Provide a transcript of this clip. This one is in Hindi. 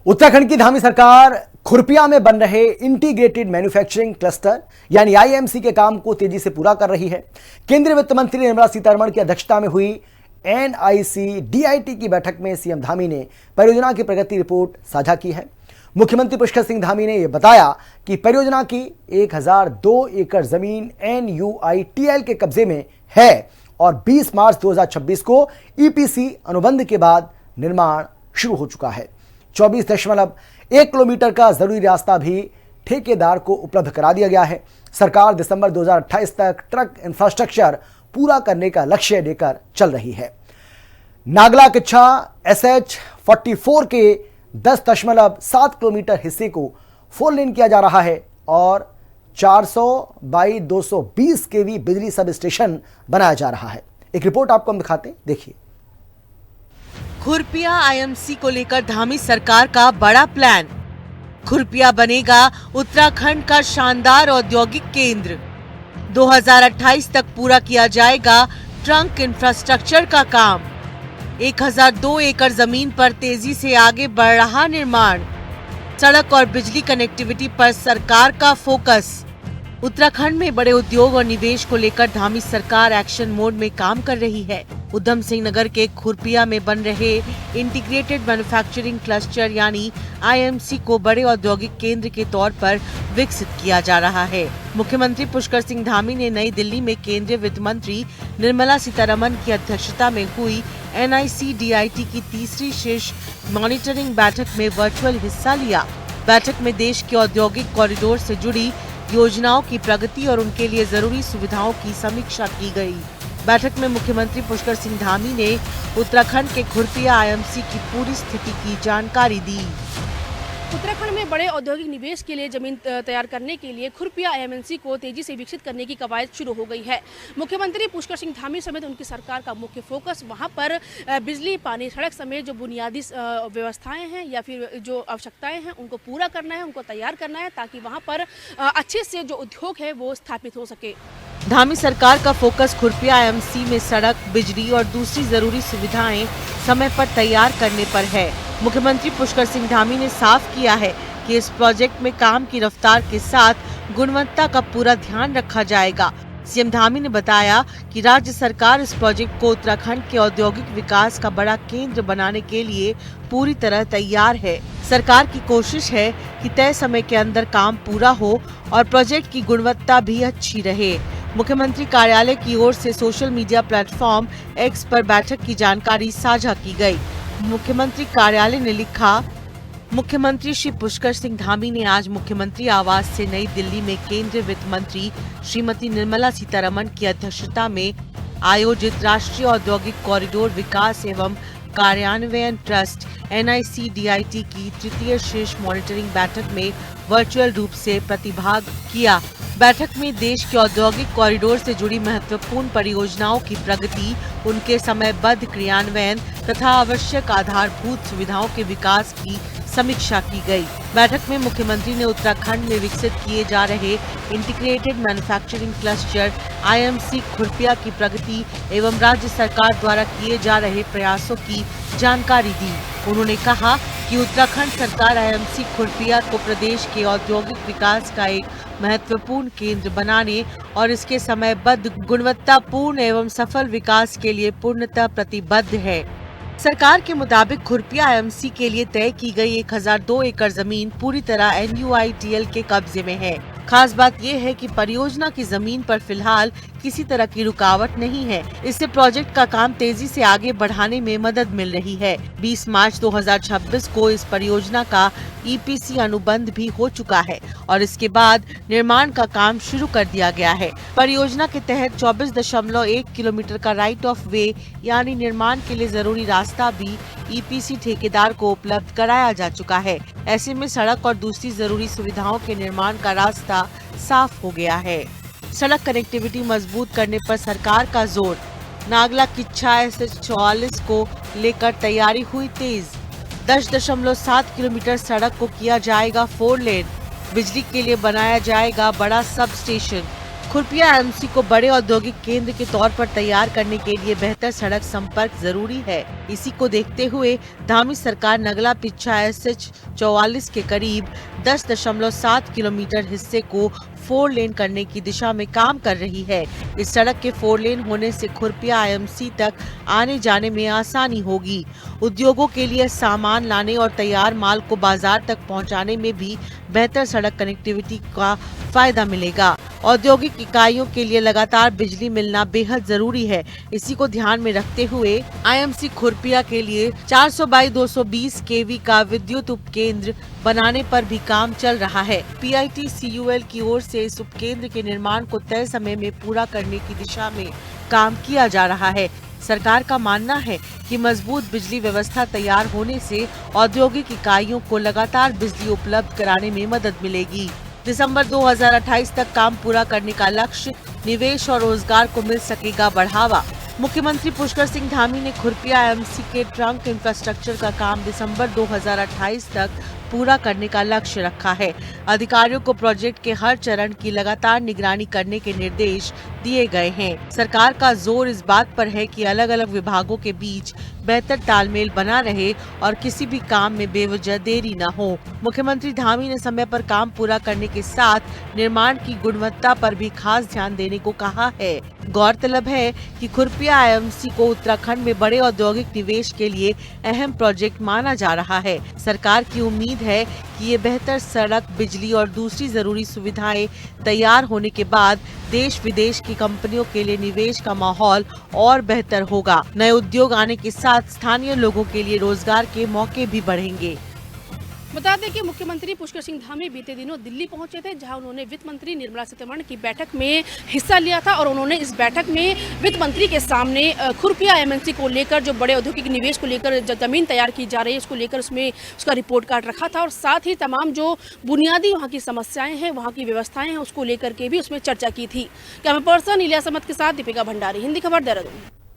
उत्तराखंड की धामी सरकार खुरपिया में बन रहे इंटीग्रेटेड मैन्युफैक्चरिंग क्लस्टर यानी आईएमसी के काम को तेजी से पूरा कर रही है। केंद्रीय वित्त मंत्री निर्मला सीतारमण की अध्यक्षता में हुई NIC-DIT की बैठक में सीएम धामी ने परियोजना की प्रगति रिपोर्ट साझा की है। मुख्यमंत्री पुष्कर सिंह धामी ने यह बताया कि परियोजना की 1002 एकड़ जमीन NUITL के कब्जे में है और 20 मार्च 2026 को EPC अनुबंध के बाद निर्माण शुरू हो चुका है। 24.1 किलोमीटर का जरूरी रास्ता भी ठेकेदार को उपलब्ध करा दिया गया है। सरकार दिसंबर 2028 तक ट्रक इंफ्रास्ट्रक्चर पूरा करने का लक्ष्य लेकर चल रही है। नागला किच्छा SH-44 के 10.7 किलोमीटर हिस्से को 4 लेन किया जा रहा है और 400/220 kV बिजली सब स्टेशन बनाया जा रहा है। एक रिपोर्ट आपको हम दिखाते हैं, देखिए। खुरपिया आईएमसी को लेकर धामी सरकार का बड़ा प्लान। खुरपिया बनेगा उत्तराखंड का शानदार औद्योगिक केंद्र। 2028 तक पूरा किया जाएगा ट्रंक इंफ्रास्ट्रक्चर का काम। 1002 एकड़ जमीन पर तेजी से आगे बढ़ रहा निर्माण। सड़क और बिजली कनेक्टिविटी पर सरकार का फोकस। उत्तराखंड में बड़े उद्योग और निवेश को लेकर धामी सरकार एक्शन मोड में काम कर रही है। उधम सिंह नगर के खुरपिया में बन रहे इंटीग्रेटेड मैन्युफैक्चरिंग क्लस्टर यानी आईएमसी को बड़े औद्योगिक केंद्र के तौर पर विकसित किया जा रहा है। मुख्यमंत्री पुष्कर सिंह धामी ने नई दिल्ली में केंद्रीय वित्त मंत्री निर्मला सीतारमण की अध्यक्षता में हुई NIC-DIT की तीसरी शीर्ष मॉनिटरिंग बैठक में वर्चुअल हिस्सा लिया। बैठक में देश के औद्योगिक कॉरिडोर से जुड़ी योजनाओं की प्रगति और उनके लिए जरूरी सुविधाओं की समीक्षा की गई। बैठक में मुख्यमंत्री पुष्कर सिंह धामी ने उत्तराखंड के खुरपिया आईएमसी की पूरी स्थिति की जानकारी दी। उत्तराखंड में बड़े औद्योगिक निवेश के लिए जमीन तैयार करने के लिए खुरपिया आईएमसी को तेजी से विकसित करने की कवायद शुरू हो गई है। मुख्यमंत्री पुष्कर सिंह धामी समेत उनकी सरकार का मुख्य फोकस वहां पर बिजली, पानी, सड़क समेत जो बुनियादी व्यवस्थाएं हैं या फिर जो आवश्यकताएं हैं उनको पूरा करना है, उनको तैयार करना है ताकि वहां पर अच्छे से जो उद्योग है वो स्थापित हो सके। धामी सरकार का फोकस खुरपिया आईएमसी में सड़क, बिजली और दूसरी जरूरी सुविधाएं समय पर तैयार करने पर है। मुख्यमंत्री पुष्कर सिंह धामी ने साफ किया है कि इस प्रोजेक्ट में काम की रफ्तार के साथ गुणवत्ता का पूरा ध्यान रखा जाएगा। सीएम धामी ने बताया कि राज्य सरकार इस प्रोजेक्ट को उत्तराखंड के औद्योगिक विकास का बड़ा केंद्र बनाने के लिए पूरी तरह तैयार है। सरकार की कोशिश है कि तय समय के अंदर काम पूरा हो और प्रोजेक्ट की गुणवत्ता भी अच्छी रहे। मुख्यमंत्री कार्यालय की ओर से सोशल मीडिया प्लेटफॉर्म X पर बैठक की जानकारी साझा की गई। मुख्यमंत्री कार्यालय ने लिखा, मुख्यमंत्री श्री पुष्कर सिंह धामी ने आज मुख्यमंत्री आवास से नई दिल्ली में केंद्रीय वित्त मंत्री श्रीमती निर्मला सीतारमण की अध्यक्षता में आयोजित राष्ट्रीय औद्योगिक कॉरिडोर विकास एवं कार्यान्वयन ट्रस्ट NIC-DIT की तृतीय शीर्ष मॉनिटरिंग बैठक में वर्चुअल रूप से प्रतिभाग किया। बैठक में देश के औद्योगिक कॉरिडोर से जुड़ी महत्वपूर्ण परियोजनाओं की प्रगति, उनके समयबद्ध क्रियान्वयन तथा आवश्यक आधारभूत सुविधाओं के विकास की समीक्षा की गई। बैठक में मुख्यमंत्री ने उत्तराखंड में विकसित किए जा रहे integrated manufacturing cluster IMC Khurpia की प्रगति एवं राज्य सरकार द्वारा किए जा रहे प्रयासों की जानकारी दी। उन्होंने कहा कि उत्तराखंड सरकार आईएमसी खुरपिया को प्रदेश के औद्योगिक विकास का एक महत्वपूर्ण केंद्र बनाने और इसके समयबद्ध, गुणवत्तापूर्ण एवं सफल विकास के लिए पूर्णतः प्रतिबद्ध है। सरकार के मुताबिक खुरपिया आईएमसी के लिए तय की गई 1002 एकड़ जमीन पूरी तरह NUITL के कब्जे में है। खास बात यह है कि परियोजना की जमीन पर फिलहाल किसी तरह की रुकावट नहीं है। इससे प्रोजेक्ट का काम तेजी से आगे बढ़ाने में मदद मिल रही है। 20 मार्च 2026 को इस परियोजना का EPC अनुबंध भी हो चुका है और इसके बाद निर्माण का काम शुरू कर दिया गया है। परियोजना के तहत 24.1 किलोमीटर का राइट ऑफ वे यानी निर्माण के लिए जरूरी रास्ता भी EPC ठेकेदार को उपलब्ध कराया जा चुका है। ऐसे में सड़क और दूसरी जरूरी सुविधाओं के निर्माण का रास्ता साफ हो गया है। सड़क कनेक्टिविटी मजबूत करने पर सरकार का जोर। नागला किच्छा SH-44 को लेकर तैयारी हुई तेज। 10.7 किलोमीटर सड़क को किया जाएगा 4 लेन। बिजली के लिए बनाया जाएगा बड़ा सब स्टेशन। खुरपिया एमसी को बड़े औद्योगिक केंद्र के तौर पर तैयार करने के लिए बेहतर सड़क संपर्क जरूरी है। इसी को देखते हुए धामी सरकार नगला पिच्छा SH 44 के करीब 10.7 किलोमीटर हिस्से को 4 लेन करने की दिशा में काम कर रही है। इस सड़क के 4 लेन होने से खुरपिया IMC तक आने जाने में आसानी होगी। उद्योगों के लिए सामान लाने और तैयार माल को बाजार तक पहुंचाने में भी बेहतर सड़क कनेक्टिविटी का फायदा मिलेगा। औद्योगिक इकाइयों के लिए लगातार बिजली मिलना बेहद जरूरी है। इसी को ध्यान में रखते हुए IMC खुरपिया के लिए 400/220 kV का विद्युत उपकेंद्र बनाने पर भी काम चल रहा है। PITCUL की ओर से इस उपकेंद्र के निर्माण को तय समय में पूरा करने की दिशा में काम किया जा रहा है। सरकार का मानना है कि मजबूत बिजली व्यवस्था तैयार होने से औद्योगिक इकाइयों को लगातार बिजली उपलब्ध कराने में मदद मिलेगी। दिसंबर 2028 तक काम पूरा करने का लक्ष्य, निवेश और रोजगार को मिल सकेगा बढ़ावा। मुख्यमंत्री पुष्कर सिंह धामी ने खुरपिया IMC के ट्रंक इंफ्रास्ट्रक्चर का काम दिसंबर 2028 तक पूरा करने का लक्ष्य रखा है। अधिकारियों को प्रोजेक्ट के हर चरण की लगातार निगरानी करने के निर्देश दिए गए हैं। सरकार का जोर इस बात पर है कि अलग अलग विभागों के बीच बेहतर तालमेल बना रहे और किसी भी काम में बेवजह देरी न हो। मुख्यमंत्री धामी ने समय पर काम पूरा करने के साथ निर्माण की गुणवत्ता पर भी खास ध्यान देने को कहा है। गौरतलब है कि खुरपिया IMC को उत्तराखंड में बड़े औद्योगिक निवेश के लिए अहम प्रोजेक्ट माना जा रहा है। सरकार की उम्मीद है कि ये बेहतर सड़क, बिजली और दूसरी जरूरी सुविधाएं तैयार होने के बाद देश विदेश की कंपनियों के लिए निवेश का माहौल और बेहतर होगा। नए उद्योग आने के साथ स्थानीय लोगों के लिए रोजगार के मौके भी बढ़ेंगे। बता दें कि मुख्यमंत्री पुष्कर सिंह धामी बीते दिनों दिल्ली पहुंचे थे, जहां उन्होंने वित्त मंत्री निर्मला सीतारमण की बैठक में हिस्सा लिया था और उन्होंने इस बैठक में वित्त मंत्री के सामने खुरपिया IMC को लेकर, जो बड़े औद्योगिक निवेश को लेकर जमीन तैयार की जा रही है, उसको लेकर उसमें उसका रिपोर्ट कार्ड रखा था और साथ ही तमाम जो बुनियादी वहाँ की समस्याएं हैं, वहाँ की व्यवस्थाएं हैं, उसको लेकर के भी उसमें चर्चा की थी। कैमरा पर्सन इलियास अहमद के साथ दीपिका भंडारी, हिंदी खबर, देहरादून।